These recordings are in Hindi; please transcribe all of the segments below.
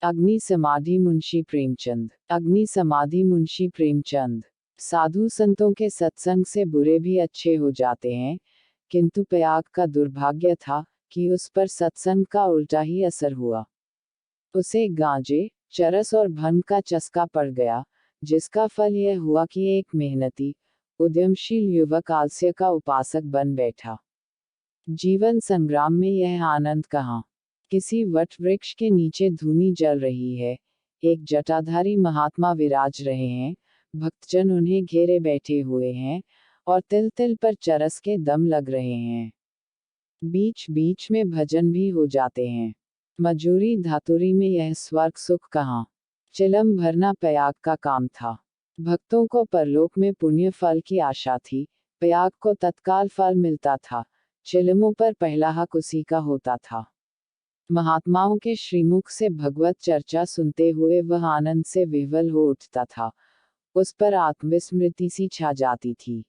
अग्नि समाधि मुंशी प्रेमचंद। अग्नि समाधि मुंशी प्रेमचंद। साधु संतों के सत्संग से बुरे भी अच्छे हो जाते हैं, किंतु प्रयाग का दुर्भाग्य था कि उस पर सत्संग का उल्टा ही असर हुआ। उसे गांजे, चरस और भंग का चस्का पड़ गया, जिसका फल यह हुआ कि एक मेहनती, उद्यमशील युवक आलस्य का उपासक बन बैठा। जीवन संग्राम में यह आनंद कहाँ। किसी वट वृक्ष के नीचे धूनी जल रही है, एक जटाधारी महात्मा विराज रहे हैं, भक्तजन उन्हें घेरे बैठे हुए हैं, और तिल तिल पर चरस के दम लग रहे हैं। बीच बीच में भजन भी हो जाते हैं। मजूरी धातुरी में यह स्वर्ग सुख कहाँ। चिलम भरना प्रयाग का काम था। भक्तों को परलोक में पुण्य फल की आशा थी, प्रयाग को तत्काल फल मिलता था, चिलमों पर पहला हक उसी का होता था। महात्माओं के श्रीमुख से भगवत चर्चा सुनते हुए वह आनंद से विह्वल हो उठता था, उस पर आत्मविस्मृति सी छा जाती थी।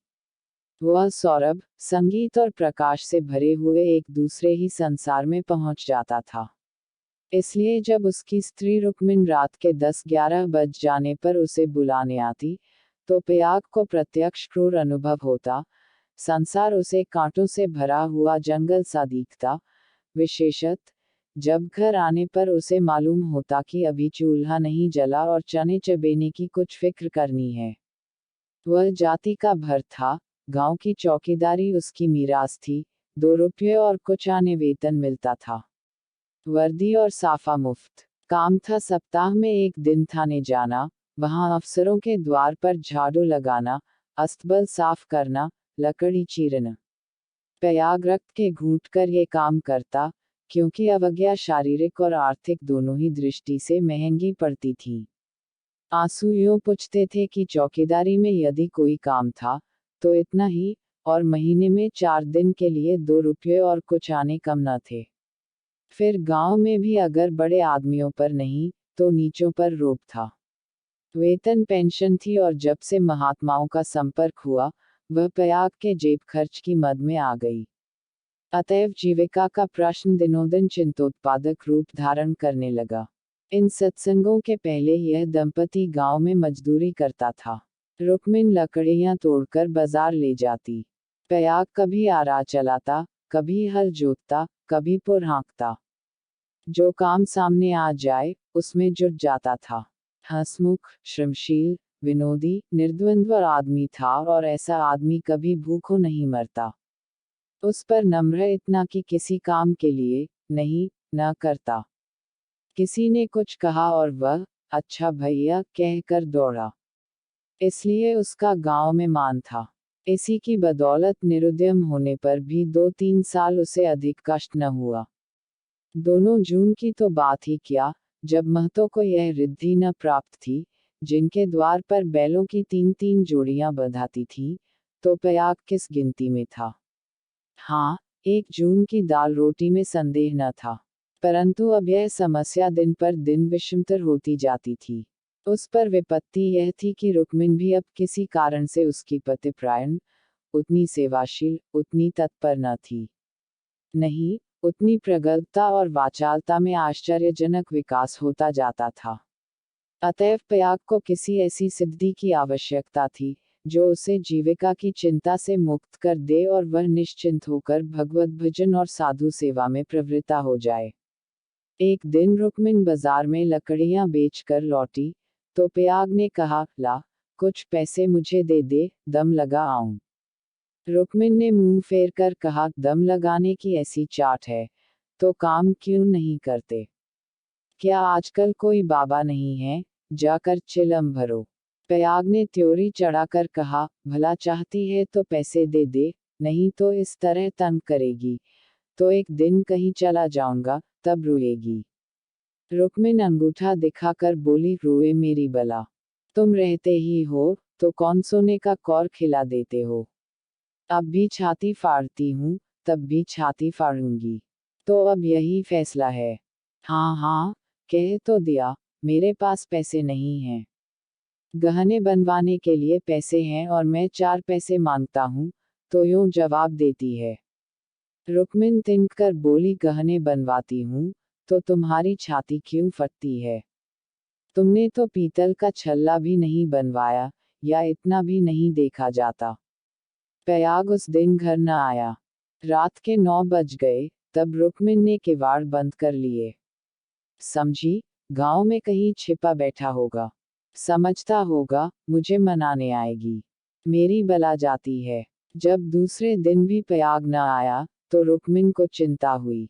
वह सौरभ, संगीत और प्रकाश से भरे हुए एक दूसरे ही संसार में पहुंच जाता था। इसलिए जब उसकी स्त्री रुक्मिन रात के 10-11 बज जाने पर उसे बुलाने आती, तो प्रयाग को प्रत्यक्ष क्रूर अनुभव होता, संसार उसे कांटों से भरा हुआ जंगल सा दिखता, विशेषत जब घर आने पर उसे मालूम होता कि अभी चूल्हा नहीं जला और चने चबेने की कुछ फिक्र करनी है। वह जाति का भर था, गांव की चौकीदारी उसकी मीरास थी, 2 रुपये और कुछ आने वेतन मिलता था। वर्दी और साफा मुफ्त। काम था सप्ताह में एक दिन थाने जाना, वहां अफसरों के द्वार पर झाड़ू लगाना, अस्तबल साफ करना, लकड़ी चीरना। प्रयाग रक्त के घूंट कर ये काम करता, क्योंकि अवज्ञा शारीरिक और आर्थिक दोनों ही दृष्टि से महंगी पड़ती थी। आंसू यूं पूछते थे कि चौकीदारी में यदि कोई काम था, तो इतना ही, और महीने में 4 दिन के लिए 2 रुपये और कुछ आने कम न थे। फिर गांव में भी अगर बड़े आदमियों पर नहीं, तो नीचों पर रोब था। वेतन पेंशन थी, और जब से महात्माओं का संपर्क हुआ, वह प्रयाग के जेब खर्च की मद में आ गई। अतएव जीविका का प्रश्न दिनोदिन चिंतोत्पादक रूप धारण करने लगा। इन सत्संगों के पहले यह दंपति गांव में मजदूरी करता था। रुक्मिन लकड़ियां तोड़कर बाजार ले जाती। प्रयाग कभी आरा चलाता, कभी हल जोतता, कभी पुर हाँकता। जो काम सामने आ जाए, उसमें जुट जाता था। हंसमुख, श्रमशील, विनोदी, निर्द्वंद्व आदमी था, और ऐसा आदमी कभी भूखों नहीं मरता। उस पर नम्र इतना कि किसी काम के लिए नहीं न करता। किसी ने कुछ कहा और वह अच्छा भैया कहकर दौड़ा। इसलिए उसका गांव में मान था। इसी की बदौलत निरुद्यम होने पर भी 2-3 साल उसे अधिक कष्ट न हुआ। दोनों जून की तो बात ही क्या, जब महतों को यह रिद्धि न प्राप्त थी, जिनके द्वार पर बैलों की 3-3 जोड़ियां बंधाती थी, तो प्रयाग किस गिनती में था। हाँ, 1 जून की दाल रोटी में संदेह न था, परंतु अब यह समस्या दिन पर दिन विषमतर होती जाती थी। उस पर विपत्ति यह थी कि रुक्मिन भी अब किसी कारण से उसकी पतिप्रायण, उतनी सेवाशील, उतनी तत्पर न थी। नहीं, उतनी प्रगल्भता और वाचालता में आश्चर्यजनक विकास होता जाता था। अतएव प्रयाग को किसी ऐसी सिद्धि की आवश्यकता थी, जो उसे जीविका की चिंता से मुक्त कर दे और वह निश्चिंत होकर भगवत भजन और साधु सेवा में प्रवृत्त हो जाए। एक दिन रुक्मिन बाजार में लकड़ियां बेचकर लौटी, तो प्रयाग ने कहा, ला, कुछ पैसे मुझे दे दे, दम लगा आऊं। रुक्मिन ने मुंह फेर कर कहा, दम लगाने की ऐसी चाट है, तो काम क्यों नहीं करते? क्या आजकल कोई बाबा नहीं है, जाकर चिलम भरो। प्रयाग ने त्योरी चढ़ाकर कहा, भला चाहती है तो पैसे दे दे, नहीं तो इस तरह तंग करेगी, तो एक दिन कहीं चला जाऊंगा, तब रोएगी। रुक्मिन अंगूठा दिखाकर बोली, रोए मेरी बला। तुम रहते ही हो, तो कौन सोने का कौर खिला देते हो। अब भी छाती फाड़ती हूँ, तब भी छाती फाड़ूंगी। तो अब यही फैसला है। हाँ हाँ, कह तो दिया, मेरे पास पैसे नहीं हैं। गहने बनवाने के लिए पैसे हैं और मैं 4 पैसे मांगता हूँ, तो यूं जवाब देती है। रुक्मिन तिनक कर बोली, गहने बनवाती हूँ, तो तुम्हारी छाती क्यों फटती है? तुमने तो पीतल का छल्ला भी नहीं बनवाया, या इतना भी नहीं देखा जाता। पयाग उस दिन घर न आया। रात के 9 बज गए, तब रुक्मिन ने किवाड़ बंद कर लिए। समझी, गांव में कहीं छिपा बैठा होगा। समझता होगा मुझे मनाने आएगी। मेरी बला जाती है। जब दूसरे दिन भी पयाग न आया, तो रुक्मिन को चिंता हुई।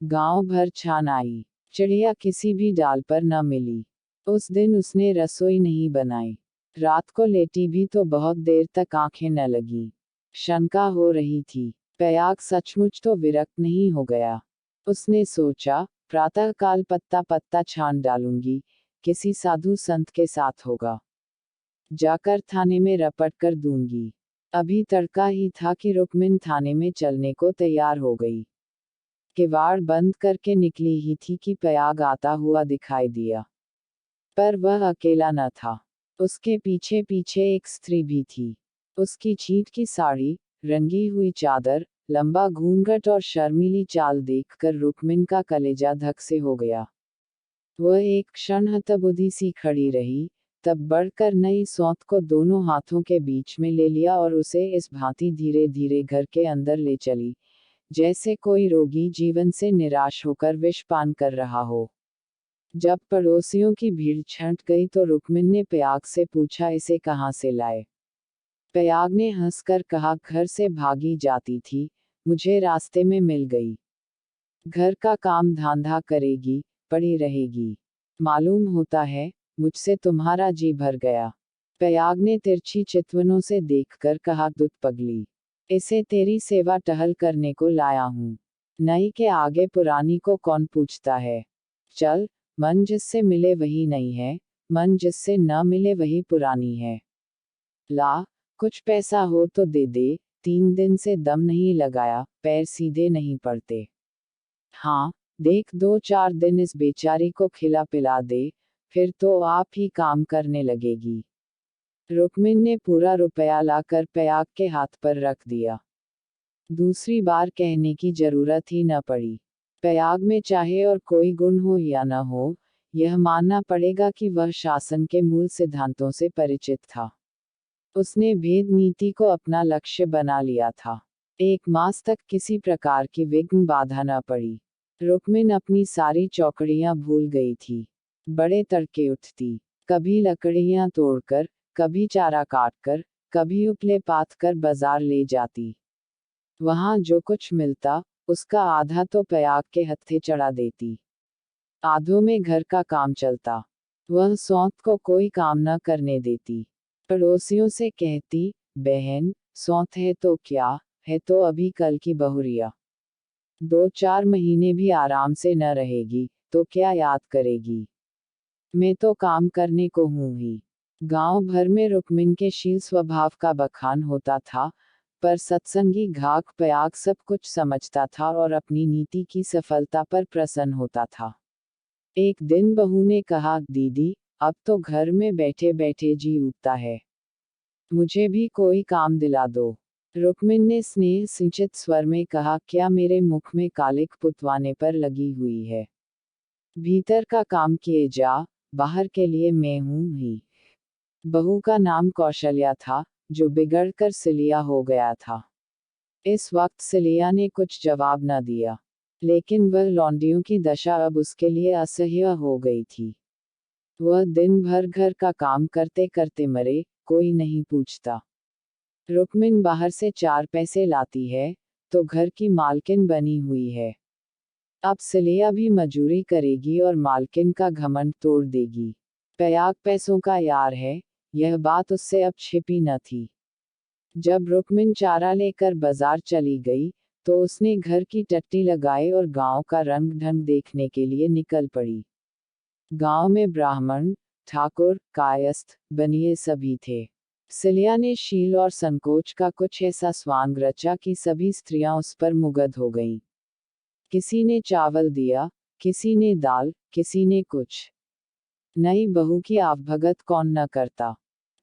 गांव भर छान आई, चिड़िया किसी भी डाल पर न मिली। उस दिन उसने रसोई नहीं बनाई। रात को लेटी भी तो बहुत देर तक आंखें न लगी। शंका हो रही थी, पयाग सचमुच तो विरक्त नहीं हो गया। उसने सोचा, प्रातःकाल पत्ता पत्ता छान डालूंगी, किसी साधु संत के साथ होगा। जाकर थाने में रपट कर दूंगी। अभी तड़का ही था कि रुक्मिन थाने में चलने को तैयार हो गई। किवाड़ बंद करके निकली ही थी कि पयाग आता हुआ दिखाई दिया। पर वह अकेला न था। उसके पीछे पीछे एक स्त्री भी थी। उसकी छींट की साड़ी, रंगी हुई चादर, लंबा घूंघट और शर्मीली चाल देखकर रुक्मिन का कलेजा धक से हो गया। वह एक क्षण हतबुद्धि सी खड़ी रही, तब बढ़कर नई सौंत को दोनों हाथों के बीच में ले लिया और उसे इस भांति धीरे धीरे घर के अंदर ले चली, जैसे कोई रोगी जीवन से निराश होकर विष पान कर रहा हो। जब पड़ोसियों की भीड़ छंट गई तो रुक्मिन ने पयाग से पूछा, इसे कहाँ से लाए? पयाग ने हंसकर कहा, घर से भागी जाती थी, मुझे रास्ते में मिल गई। घर का काम धांधा करेगी, पड़ी रहेगी। मालूम होता है, मुझसे तुम्हारा जी भर गया। पयाग ने तिरछी चितवनों से देखकर कहा, दुत पगली, इसे तेरी सेवा टहल करने को लाया हूँ। नई के आगे पुरानी को कौन पूछता है। चल, मन जिससे मिले वही नहीं है, मन जिससे न मिले वही पुरानी है। ला, कुछ पैसा हो तो दे दे, 3 दिन से दम नहीं लगाया, पैर सीधे नहीं पड़ते। हाँ, देख 2-4 दिन इस बेचारी को खिला पिला दे, फिर तो आप ही काम करने लगेगी। रुक्मिन ने पूरा रुपया लाकर पयाग के हाथ पर रख दिया। दूसरी बार कहने की जरूरत ही न पड़ी। पयाग में चाहे और कोई गुण हो या न हो, यह मानना पड़ेगा कि वह शासन के मूल सिद्धांतों से परिचित था। उसने भेद नीति को अपना लक्ष्य बना लिया था। 1 मास तक किसी प्रकार की विघ्न बाधा न पड़ी। रुक्मिन अपनी सारी चौकड़ियां भूल गई थी। बड़े तड़के उठती, कभी लकड़ियां तोड़कर, कभी चारा काटकर, कभी उपले पात कर बाजार ले जाती। वहां जो कुछ मिलता, उसका आधा तो पयाग के हत्थे चढ़ा देती। आधों में घर का काम चलता। वह सौंत को कोई काम न करने देती। पड़ोसियों से कहती, बहन, सौंत है तो क्या, है तो अभी कल की बहुरिया। 2-4 महीने भी आराम से न रहेगी, तो क्या याद करेगी। मैं तो काम करने को हूं ही। गांव भर में रुक्मिन के शील स्वभाव का बखान होता था, पर सत्संगी घाक पयाग सब कुछ समझता था और अपनी नीति की सफलता पर प्रसन्न होता था। एक दिन बहू ने कहा, दीदी, अब तो घर में बैठे बैठे जी उठता है। मुझे भी कोई काम दिला दो। रुक्मिन ने स्नेह सिंचित स्वर में कहा, क्या मेरे मुख में कालिक पुतवाने पर लगी हुई है? भीतर का काम किए जा, बाहर के लिए मैं हूं ही। बहू का नाम कौशल्या था, जो बिगड़कर सिलिया हो गया था। इस वक्त सिलिया ने कुछ जवाब न दिया, लेकिन वह लौंडियों की दशा अब उसके लिए असह्य हो गई थी। वह दिन भर घर का काम करते करते मरे, कोई नहीं पूछता। रुक्मिन बाहर से 4 पैसे लाती है, तो घर की मालकिन बनी हुई है। अब सिलिया भी मजूरी करेगी और मालकिन का घमंड तोड़ देगी। पयाग पैसों का यार है, यह बात उससे अब छिपी न थी। जब रुक्मिन चारा लेकर बाजार चली गई, तो उसने घर की टट्टी लगाई और गांव का रंग ढंग देखने के लिए निकल पड़ी। गांव में ब्राह्मण, ठाकुर, कायस्थ, बनिए सभी थे। सिलिया ने शील और संकोच का कुछ ऐसा स्वांग रचा कि सभी स्त्रियां उस पर मुग्ध हो गईं। किसी ने चावल दिया, किसी ने दाल, किसी ने कुछ। नई बहू की आवभगत कौन न करता।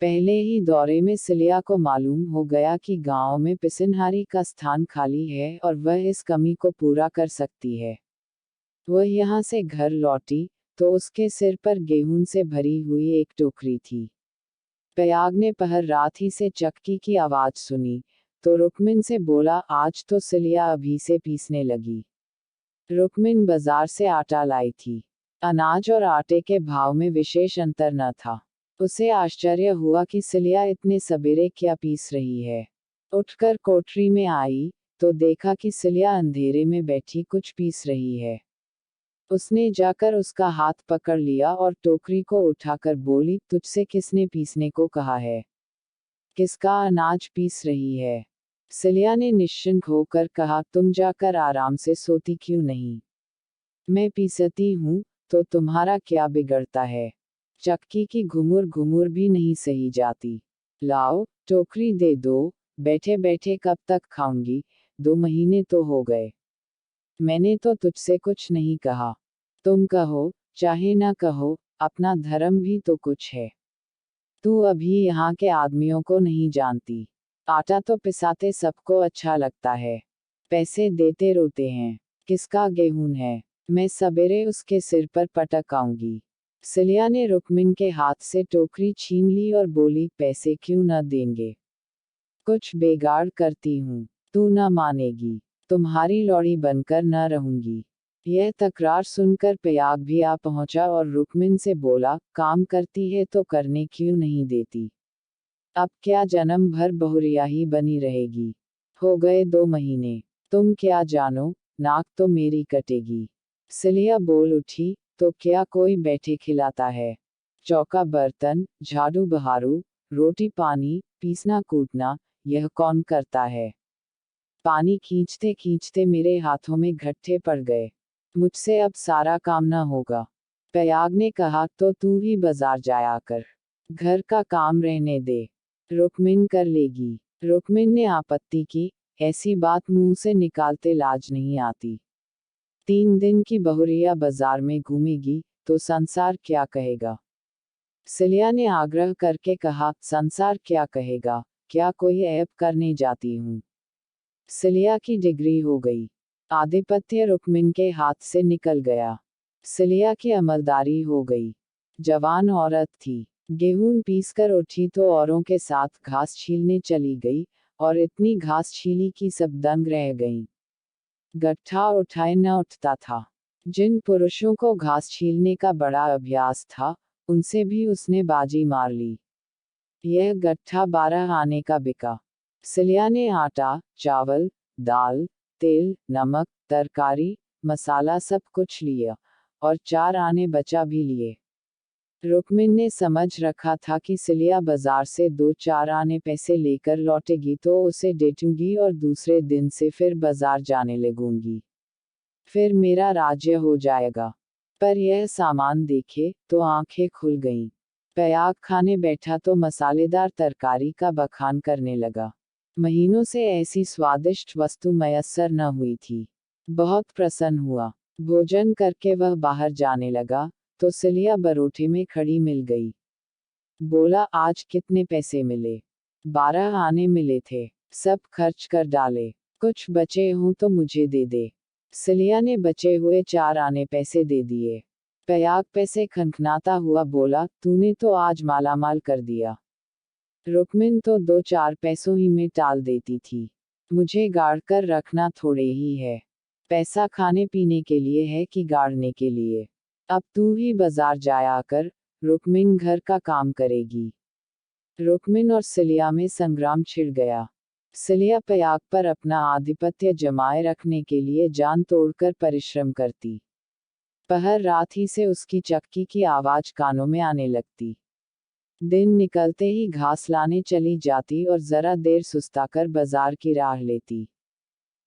पहले ही दौरे में सिलिया को मालूम हो गया कि गांव में पिसनहारी का स्थान खाली है और वह इस कमी को पूरा कर सकती है। वह यहाँ से घर लौटी तो उसके सिर पर गेहूं से भरी हुई एक टोकरी थी। पयाग ने पहर रात ही से चक्की की आवाज सुनी तो रुकमिन से बोला, आज तो सिलिया अभी से पीसने लगी। रुकमिन बाजार से आटा लाई थी। अनाज और आटे के भाव में विशेष अंतर न था। उसे आश्चर्य हुआ कि सिलिया इतने सवेरे क्या पीस रही है। उठकर कोठरी में आई तो देखा कि सिलिया अंधेरे में बैठी कुछ पीस रही है। उसने जाकर उसका हाथ पकड़ लिया और टोकरी को उठाकर बोली, तुझसे किसने पीसने को कहा है? किसका अनाज पीस रही है? सिलिया ने निश्चिंत होकर कहा, तुम जाकर आराम से सोती क्यों नहीं? मैं पीसती हूँ तो तुम्हारा क्या बिगड़ता है? चक्की की घुमुर घुमुर भी नहीं सही जाती। लाओ टोकरी दे दो, बैठे बैठे कब तक खाऊंगी, 2 महीने तो हो गए। मैंने तो तुझसे कुछ नहीं कहा। तुम कहो चाहे ना कहो, अपना धर्म भी तो कुछ है। तू अभी यहाँ के आदमियों को नहीं जानती। आटा तो पिसाते सबको अच्छा लगता है, पैसे देते रोते हैं। किसका गेहूं है? मैं सवेरे उसके सिर पर पटक आऊंगी। सिलिया ने रुकमिन के हाथ से टोकरी छीन ली और बोली, पैसे क्यों न देंगे? कुछ बेगाड़ करती हूँ, तू न मानेगी, तुम्हारी लौड़ी बनकर न रहूंगी। यह तकरार सुनकर पयाग भी आ पहुंचा और रुकमिन से बोला, काम करती है तो करने क्यों नहीं देती? अब क्या जन्म भर बहुरिया ही बनी रहेगी? हो गए 2 महीने, तुम क्या जानो, नाक तो मेरी कटेगी। सिलिया बोल उठी, तो क्या कोई बैठे खिलाता है? चौका बर्तन, झाड़ू बहारू, रोटी पानी, पीसना कूटना, यह कौन करता है? पानी खींचते खींचते मेरे हाथों में गट्ठे पड़ गए। मुझसे अब सारा काम न होगा। पयाग ने कहा, तो तू ही बाजार जाया कर, घर का काम रहने दे, रुकमिन कर लेगी। रुकमिन ने आपत्ति की, ऐसी बात मुंह से निकालते लाज नहीं आती। 3 दिन की बहुरिया बाजार में घूमेगी तो संसार क्या कहेगा? सिलिया ने आग्रह करके कहा, संसार क्या कहेगा, क्या कोई ऐब करने जाती हूँ? सिलिया की डिग्री हो गई। आधिपत्य रुकमिन के हाथ से निकल गया। सिलिया की अमलदारी हो गई। जवान औरत थी। गेहूं पीसकर उठी तो औरों के साथ घास छीलने चली गई, और इतनी घास छीली कि सब दंग रह गईं। गट्ठा उठाए न उठता था। जिन पुरुषों को घास छीलने का बड़ा अभ्यास था, उनसे भी उसने बाजी मार ली। यह गट्ठा 12 आने का बिका। सिलिया ने आटा, चावल, दाल, तेल, नमक, तरकारी, मसाला सब कुछ लिया, और 4 आने बचा भी लिए। रुकमिन ने समझ रखा था कि सिलिया बाजार से 2-4 आने पैसे लेकर लौटेगी तो उसे डेटूंगी और दूसरे दिन से फिर बाजार जाने लगूंगी। फिर मेरा राज्य हो जाएगा। पर यह सामान देखे तो आंखें खुल गईं। पयाग खाने बैठा तो मसालेदार तरकारी का बखान करने लगा। महीनों से ऐसी स्वादिष्ट वस्तु मयस्सर न हुई थी। बहुत प्रसन्न हुआ। भोजन करके वह बाहर जाने लगा तो सिलिया बरोठे में खड़ी मिल गई। बोला, आज कितने पैसे मिले? 12 आने मिले थे, सब खर्च कर डाले, कुछ बचे हों तो मुझे दे दे। सिलिया ने बचे हुए 4 आने पैसे दे दिए। पयाग पैसे खनखनाता हुआ बोला, तूने तो आज मालामाल कर दिया। रुकमिन तो 2-4 पैसों ही में टाल देती थी। मुझे गाड़ कर रखना थोड़े ही है। पैसा खाने पीने के लिए है कि गाड़ने के लिए? अब तू ही बाजार जाया कर, रुकमिन घर का काम करेगी। रुकमिन और सिलिया में संग्राम छिड़ गया। सिलिया पयाग पर अपना आधिपत्य जमाए रखने के लिए जान तोड़कर परिश्रम करती। पहर रात ही से उसकी चक्की की आवाज कानों में आने लगती। दिन निकलते ही घास लाने चली जाती और जरा देर सुस्ताकर बाजार की राह लेती।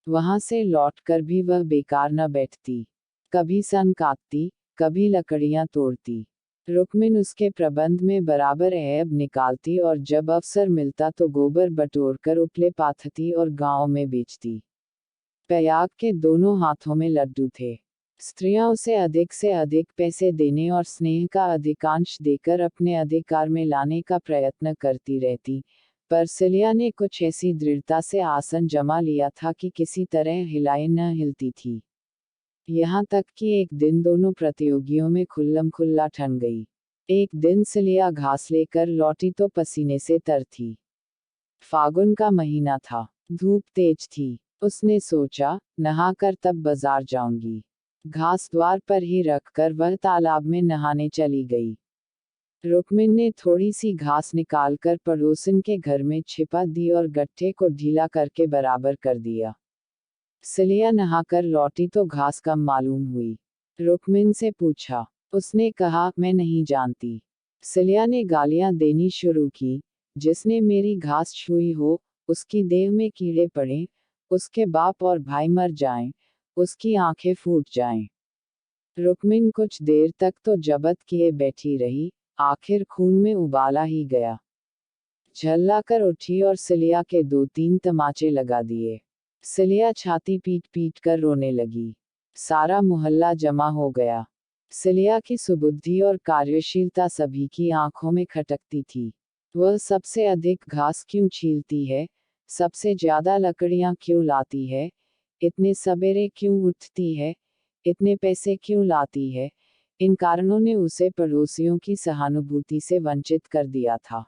वहां से लौटकर भी वह बेकार न बैठती। कभी सन काटती, कभी लकड़ियां तोड़ती। रुकमिन उसके प्रबंध में बराबर ऐब निकालती और जब अवसर मिलता तो गोबर बटोरकर उपले पाथती और गांव में बेचती। पयाग के दोनों हाथों में लड्डू थे। स्त्रियां उसे अधिक से अधिक पैसे देने और स्नेह का अधिकांश देकर अपने अधिकार में लाने का प्रयत्न करती रहती, पर सिलिया ने कुछ ऐसी दृढ़ता से आसन जमा लिया था कि किसी तरह हिलाए न हिलती थी। यहाँ तक कि एक दिन दोनों प्रतियोगियों में खुल्लम खुल्ला ठन गई। एक दिन सिलिया घास लेकर लौटी तो पसीने से तर थी। फागुन का महीना था, धूप तेज थी। उसने सोचा, नहाकर तब बाजार जाऊंगी। घास द्वार पर ही रखकर वह तालाब में नहाने चली गई। रुक्मिन ने थोड़ी सी घास निकालकर पड़ोसन के घर में छिपा दी और गट्ठे को ढीला करके बराबर कर दिया। सिलिया नहाकर लौटी तो घास कम मालूम हुई। रुक्मिन से पूछा। उसने कहा, मैं नहीं जानती। सिलिया ने गालियां देनी शुरू की। जिसने मेरी घास छुई हो, उसकी देह में कीड़े पड़े, उसके बाप और भाई मर जाएं, उसकी आंखें फूट जाएं। रुक्मिन कुछ देर तक तो जबत किए बैठी रही, आखिर खून में उबाला ही गया। झल्लाकर उठी और सिलिया के 2-3 तमाचे लगा दिए। सिलिया छाती पीट पीट कर रोने लगी। सारा मोहल्ला जमा हो गया। सिलिया की सुबुद्धि और कार्यशीलता सभी की आंखों में खटकती थी। वह सबसे अधिक घास क्यों छीलती है, सबसे ज्यादा लकड़ियां क्यों लाती है, इतने सवेरे क्यों उठती है, इतने पैसे क्यों लाती है, इन कारणों ने उसे पड़ोसियों की सहानुभूति से वंचित कर दिया था।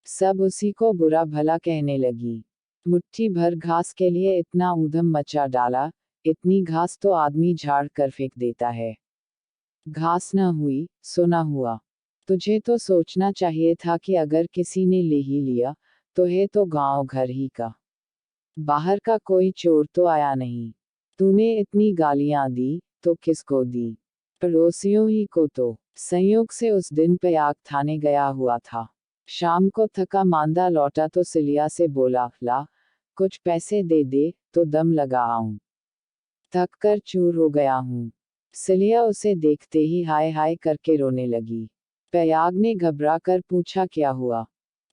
सब उसी को बुरा भला कहने लगी। मुट्ठी भर घास के लिए इतना ऊधम मचा डाला, इतनी घास तो आदमी झाड़ कर फेंक देता है। घास न हुई, सो न हुआ। तुझे तो सोचना चाहिए था कि अगर किसी ने ले ही लिया, तो है तो गांव घर ही का। बाहर का कोई चोर तो आया नहीं। तूने इतनी गालियां दी, तो किसको दी? पड़ोसियों ही को तो। संयोग से उस दिन प्रयाग थाने गया हुआ था। शाम को थका मांदा लौटा तो सिलिया से बोला, ला, कुछ पैसे दे दे, तो दम लगा आऊं। थक कर चूर हो गया हूं। सिलिया उसे देखते ही हाय हाय करके रोने लगी। प्रयाग ने घबरा कर पूछा, क्या हुआ?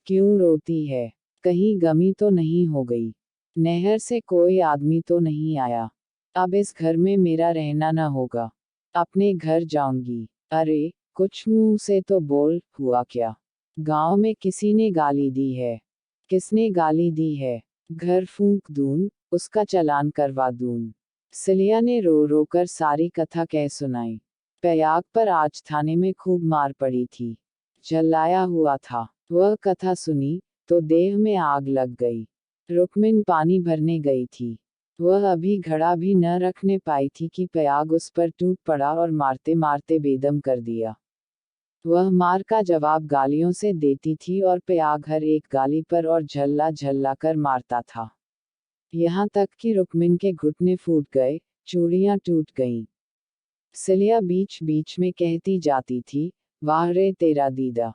क्यों रोती है? कहीं गमी तो नहीं हो गई? नहर से कोई आदमी तो नहीं आया? अब इस घर में मेरा रहना न होगा। अपने घर जाऊंगी। अरे, कुछ मुंह से तो बोल, हुआ क्या? गांव में किसी ने गाली दी है? किसने गाली दी है? घर फूंक दूं, उसका चालान करवा दूं। सिलिया ने रो रो कर सारी कथा कह सुनाई। प्रयाग पर आज थाने में खूब मार पड़ी थी। झल्लाया हुआ था। वह कथा सुनी, तो देह में आग लग गई। रुक्मिन पानी भरने गई थी। वह अभी घड़ा भी न रखने पाई थी कि प्रयाग उस पर टूट पड़ा और मारते मारते बेदम कर दिया। वह मार का जवाब गालियों से देती थी और प्रयाग हर एक गाली पर और झल्ला झल्ला कर मारता था। यहाँ तक कि रुक्मिन के घुटने फूट गए, चूड़ियां टूट गईं। सिलिया बीच बीच में कहती जाती थी, वाह रे तेरा दीदा,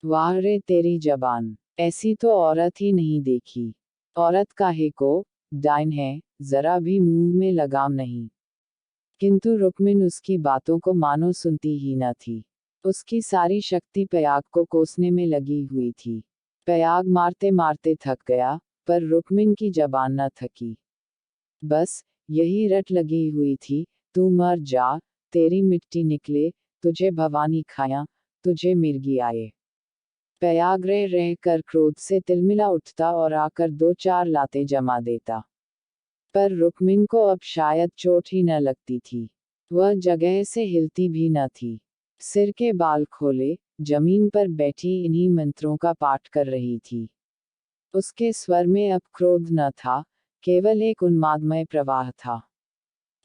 वाह रे तेरी जबान, ऐसी तो औरत ही नहीं देखी। औरत काहे को, डाइन है, जरा भी मुंह में लगाम नहीं। किंतु रुक्मिन उसकी बातों को मानो सुनती ही न थी। उसकी सारी शक्ति प्रयाग को कोसने में लगी हुई थी। प्रयाग मारते मारते थक गया, पर रुक्मिन की जबान न थकी। बस यही रट लगी हुई थी, तू मर जा, तेरी मिट्टी निकले, तुझे भवानी खाया, तुझे मिर्गी आए। प्रयाग रह रह कर क्रोध से तिलमिला उठता और आकर 2-4 लातें जमा देता। पर रुक्मिन को अब शायद चोट ही न लगती थी। वह जगह से हिलती भी न थी। सिर के बाल खोले, जमीन पर बैठी इन्हीं मंत्रों का पाठ कर रही थी। उसके स्वर में अब क्रोध न था, केवल एक उन्मादमय प्रवाह था।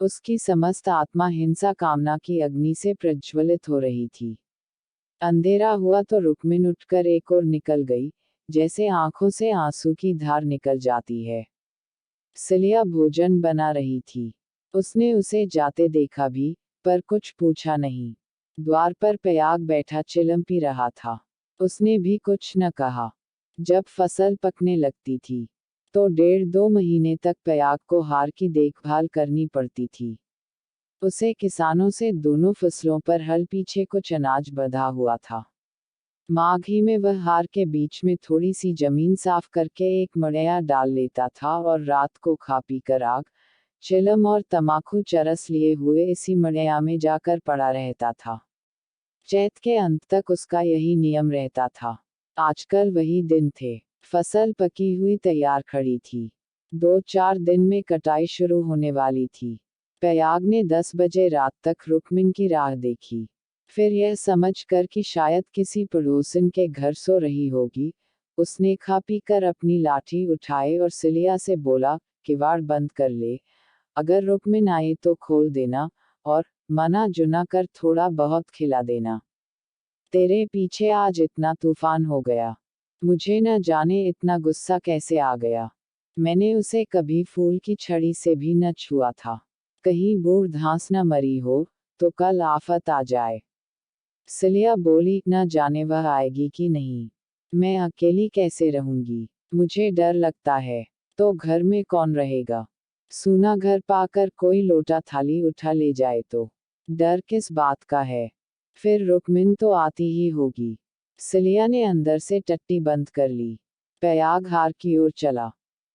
उसकी समस्त आत्मा हिंसा कामना की अग्नि से प्रज्वलित हो रही थी। अंधेरा हुआ तो रुक्मिन उठकर एक ओर निकल गई, जैसे आंखों से आंसू की धार निकल जाती है। सिलिया भोजन बना रही थी। उसने उसे जाते देखा भी, पर कुछ पूछा नहीं। द्वार पर प्रयाग बैठा चिलम पी रहा था। उसने भी कुछ न कहा। जब फसल पकने लगती थी, तो 1.5-2 महीने तक प्रयाग को हार की देखभाल करनी पड़ती थी। उसे किसानों से दोनों फसलों पर हल पीछे कुछ अनाज बंधा हुआ था। माघ ही में वह हार के बीच में थोड़ी सी जमीन साफ करके एक मड़ैया डाल लेता था और रात को खा पी कर आग, चिलम और तमाकू चरस लिए हुए इसी मड़ैया में जाकर पड़ा रहता था। चैत के अंत तक उसका यही नियम रहता था। आजकल वही दिन थे। फसल पकी हुई तैयार खड़ी थी। 2-4 दिन में कटाई शुरू होने वाली थी। प्रयाग ने 10 बजे रात तक रुक्मिन की राह देखी। फिर यह समझकर कि शायद किसी पड़ोसन के घर सो रही होगी, उसने खा पी कर अपनी लाठी उठाई और सिलिया से बोला, किवाड़ बंद कर ले, अगर रुक्मिन आई तो खोल देना, और मना जुना कर थोड़ा बहुत खिला देना। तेरे पीछे आज इतना तूफान हो गया, मुझे न जाने इतना गुस्सा कैसे आ गया। मैंने उसे कभी फूल की छड़ी से भी न छुआ था। कहीं बूढ़ घास न मरी हो, तो कल आफत आ जाए। सिलिया बोली, न जाने वह आएगी कि नहीं। मैं अकेली कैसे रहूंगी, मुझे डर लगता है। तो घर में कौन रहेगा? सूना घर पाकर कोई लोटा थाली उठा ले जाए तो डर किस बात का है? फिर रुक्मिन तो आती ही होगी। सिलिया ने अंदर से टट्टी बंद कर ली। प्रयाग हार की ओर चला।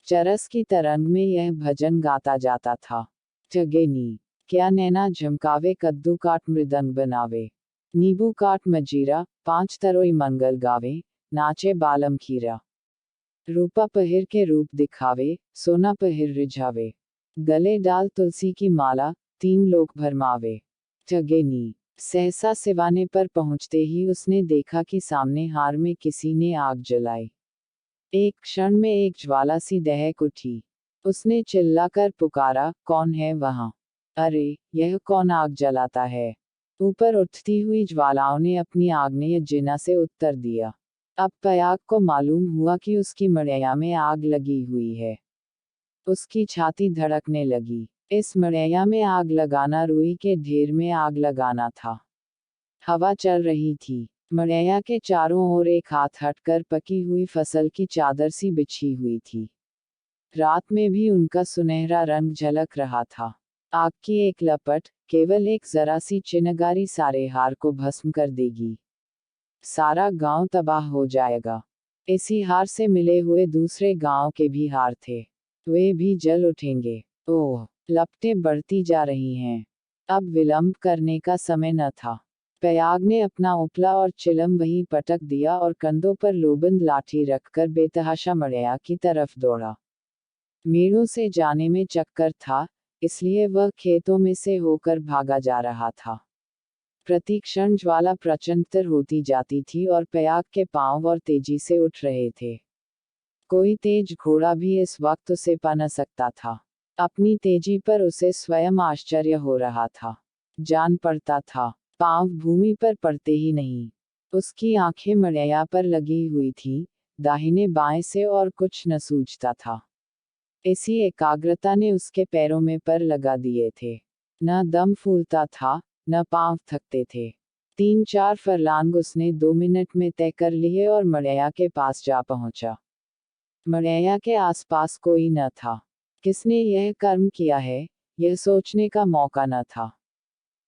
चरस की तरंग में यह भजन गाता जाता था। ठगेनी क्या नैना झमकावे, कद्दू काट मृदंग बनावे, नींबू काट मजीरा, 5 तरोई मंगल गावे, नाचे बालम खीरा। रूपा पहिर के रूप दिखावे, सोना पहिर रिझावे, गले डाल तुलसी की माला, 3 लोक भरमावे। ठगेनी सहसा सिवाने पर पहुंचते ही उसने देखा कि सामने हार में किसी ने आग जलाई। एक क्षण में एक ज्वाला सी दहक उठी। उसने चिल्लाकर पुकारा, कौन है वहां? अरे, यह कौन आग जलाता है? ऊपर उठती हुई ज्वालाओं ने अपनी आग्नेय जिना से उत्तर दिया। अब प्रयाग को मालूम हुआ कि उसकी मड़ैया में आग लगी हुई है। उसकी छाती धड़कने लगी। इस मड़ैया में आग लगाना रुई के ढेर में आग लगाना था। हवा चल रही थी। मड़ैया के चारों ओर एक हाथ हटकर पकी हुई फसल की चादर सी बिछी हुई थी। रात में भी उनका सुनहरा रंग झलक रहा था। आग की एक लपट, केवल एक जरा सी चिनगारी सारे हार को भस्म कर देगी। सारा गांव तबाह हो जाएगा। इसी हार से मिले हुए दूसरे गांव के भी हार थे, वे भी जल उठेंगे। ओह, लपटें बढ़ती जा रही हैं। अब विलंब करने का समय न था। प्रयाग ने अपना उपला और चिलम वहीं पटक दिया और कंधों पर लोबंद लाठी रखकर बेतहाशा मड़ैया की तरफ दौड़ा। मेढ़ों से जाने में चक्कर था, इसलिए वह खेतों में से होकर भागा जा रहा था। प्रतिक्षण ज्वाला प्रचंडतर होती जाती थी और प्रयाग के पांव और तेजी से उठ रहे थे। कोई तेज घोड़ा भी इस वक्त उसे पा न सकता था। अपनी तेजी पर उसे स्वयं आश्चर्य हो रहा था। जान पड़ता था, पांव भूमि पर पड़ते ही नहीं। उसकी आंखें मड़ैया पर लगी हुई थीं, दाहिने बाएं से और कुछ न सूझता था। इसी एकाग्रता ने उसके पैरों में पर लगा दिए थे। न दम फूलता था, न पांव थकते थे। 3-4 फरलांग उसने 2 मिनट में तय कर लिए और मड़ैया के पास जा पहुंचा। मड़ैया के आसपास कोई न था। किसने यह कर्म किया है, यह सोचने का मौका न था।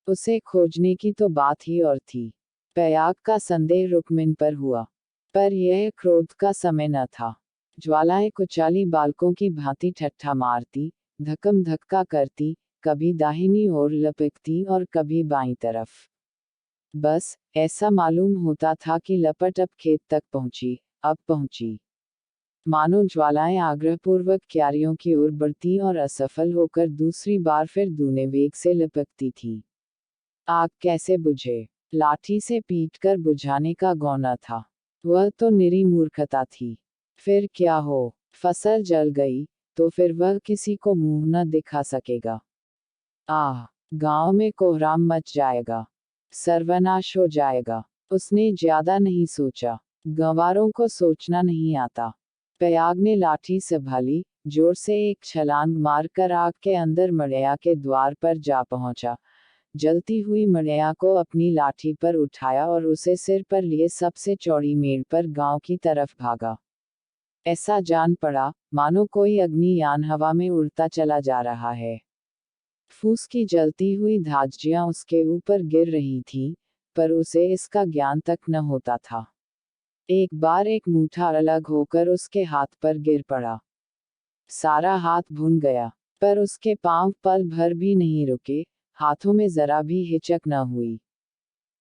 उसे खोजने की तो बात ही और थी। प्रयाग का संदेह रुक्मिन पर हुआ, पर यह क्रोध का समय न था। ज्वालाएं कुचाली बालकों की भांति ठट्ठा मारती, धक्कम धक्का करती, कभी दाहिनी ओर लपकती और कभी बाईं तरफ। बस ऐसा मालूम होता था कि लपट अब खेत तक पहुंची, अब पहुंची। मानो ज्वालाएं आग्रहपूर्वक क्यारियों की ओर बढ़ती और असफल होकर दूसरी बार फिर दूने वेग से लपकती थी। आग कैसे बुझे? लाठी से पीटकर बुझाने का गौना था। वह तो निरी मूर्खता थी। फिर क्या हो, फसल जल गई, तो फिर वह किसी को मुंह न दिखा सकेगा। आह, गांव में कोहराम मच जाएगा, सर्वनाश हो जाएगा। उसने ज्यादा नहीं सोचा। गंवारों को सोचना नहीं आता। प्रयाग ने लाठी संभाली, जोर से एक छलांग मारकर आग के अंदर मड़ैया के द्वार पर जा पहुंचा। जलती हुई मड़ैया को अपनी लाठी पर उठाया और उसे सिर पर लिए सबसे चौड़ी मेड़ पर गांव की तरफ भागा। ऐसा जान पड़ा, मानो कोई अग्नियान हवा में उड़ता चला जा रहा है। फूस की जलती हुई धाज्जियां उसके ऊपर गिर रही थीं, पर उसे इसका ज्ञान तक न होता था। एक बार एक मूठा अलग होकर उसके हाथ पर गिर पड़ा। सारा हाथ भुन गया, पर उसके पांव पल भर भी नहीं रुके, हाथों में जरा भी हिचक न हुई।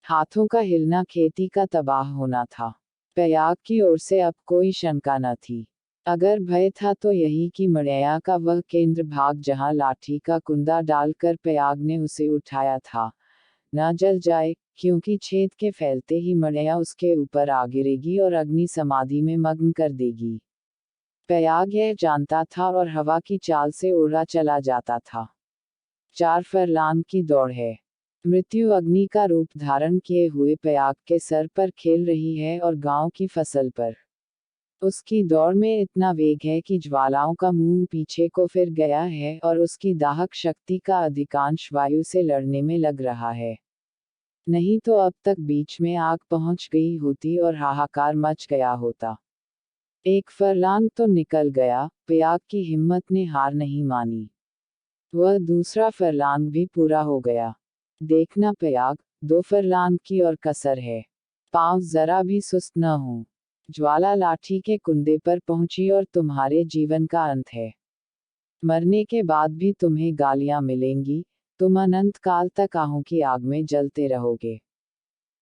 हाथों का हिलना खेती का तबाह होना था। प्रयाग की ओर से अब कोई शंका न थी। अगर भय था तो यही कि मड़ैया का वह केंद्र भाग जहां लाठी का कुंदा डालकर पयाग ने उसे उठाया था, न जल जाए, क्योंकि छेद के फैलते ही मड़ैया उसके ऊपर आ गिरेगी और अग्नि समाधि में मग्न कर देगी। पयाग यह जानता था और हवा की चाल से उड़ा चला जाता था। 4 फरलांग की दौड़ है। मृत्यु अग्नि का रूप धारण किए हुए पयाग के सर पर खेल रही है और गांव की फसल पर। उसकी दौड़ में इतना वेग है कि ज्वालाओं का मुंह पीछे को फिर गया है और उसकी दाहक शक्ति का अधिकांश वायु से लड़ने में लग रहा है। नहीं तो अब तक बीच में आग पहुंच गई होती और हाहाकार मच गया होता। 1 फरलांग तो निकल गया, पयाग की हिम्मत ने हार नहीं मानी। वह दूसरा फरलांग भी पूरा हो गया। देखना पयाग, 2 फरलांग की और कसर है। पांव जरा भी सुस्त न हो। ज्वाला लाठी के कुंदे पर पहुंची और तुम्हारे जीवन का अंत है। मरने के बाद भी तुम्हें गालियां मिलेंगी, तुम अनंत काल तक आहों की आग में जलते रहोगे।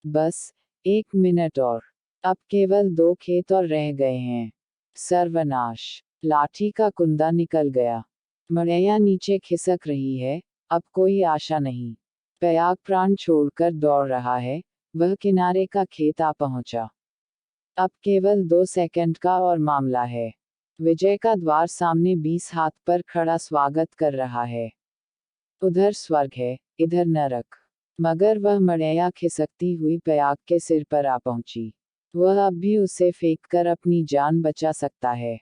बस 1 मिनट और। अब केवल 2 खेत और रह गए हैं। सर्वनाश। लाठी का कुंदा निकल गया। मड़ैया नीचे खिसक रही है, अब कोई आशा नहीं। पयाग प्राण छोड़कर दौड़ रहा है, वह किनारे का खेत आ पहुंचा। अब केवल 2 सेकंड का और मामला है। विजय का द्वार सामने 20 हाथ पर खड़ा स्वागत कर रहा है। उधर स्वर्ग है, इधर नरक। मगर वह मड़ैया खिसकती हुई पयाग के सिर पर आ पहुंची। वह अब भी उसे फेंक कर अपनी जान बचा सकता है,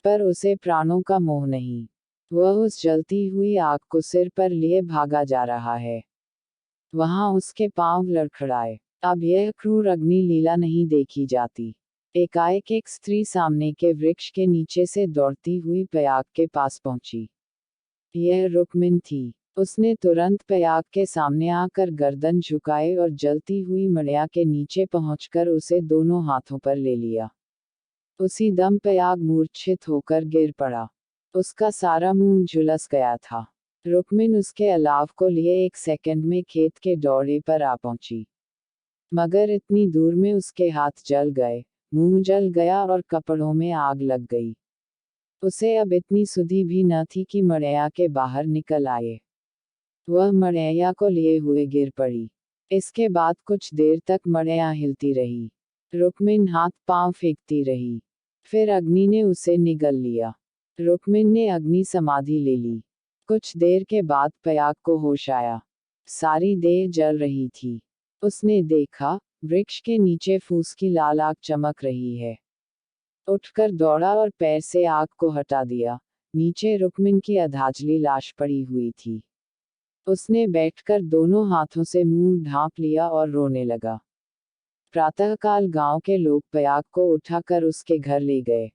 पर उसे प्राणों का मोह नहीं। वह उस जलती हुई आग को सिर पर लिए भागा जा रहा है। वहां उसके पांव लड़खड़ाए। अब यह क्रूर अग्नि लीला नहीं देखी जाती। एकाएक एक स्त्री सामने के वृक्ष के नीचे से दौड़ती हुई पयाग के पास पहुंची। यह रुक्मिन थी। उसने तुरंत पयाग के सामने आकर गर्दन झुकाए और जलती हुई मड़ैया के नीचे पहुंचकर उसे दोनों हाथों पर ले लिया। उसी दम पयाग मूर्छित होकर गिर पड़ा। उसका सारा मुंह झुलस गया था। रुक्मिन उसके अलाव को लिए 1 सेकंड में खेत के दौरे पर आ पहुंची। मगर इतनी दूर में उसके हाथ जल गए, मुंह जल गया और कपड़ों में आग लग गई। उसे अब इतनी सुधि भी न थी कि मड़ैया के बाहर निकल आए। वह मड़ैया को लिए हुए गिर पड़ी। इसके बाद कुछ देर तक मड़ैया हिलती रही। रुक्मिन हाथ पांव फेंकती रही। फिर अग्नि ने उसे निगल लिया। रुक्मिन ने अग्नि समाधि ले ली। कुछ देर के बाद पयाग को होश आया। सारी देह जल रही थी। उसने देखा, वृक्ष के नीचे फूस की लाल आग चमक रही है। उठकर दौड़ा और पैर से आग को हटा दिया। नीचे रुक्मिन की अधाजली लाश पड़ी हुई थी। उसने बैठकर दोनों हाथों से मुंह ढांप लिया और रोने लगा। प्रातःकाल गांव के लोग पयाग को उठाकर उसके घर ले गए।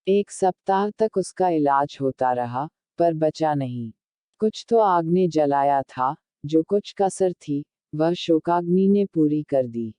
1 सप्ताह तक उसका इलाज होता रहा, पर बचा नहीं। कुछ तो आग ने जलाया था, जो कुछ कसर थी, वह शोकाग्नि ने पूरी कर दी।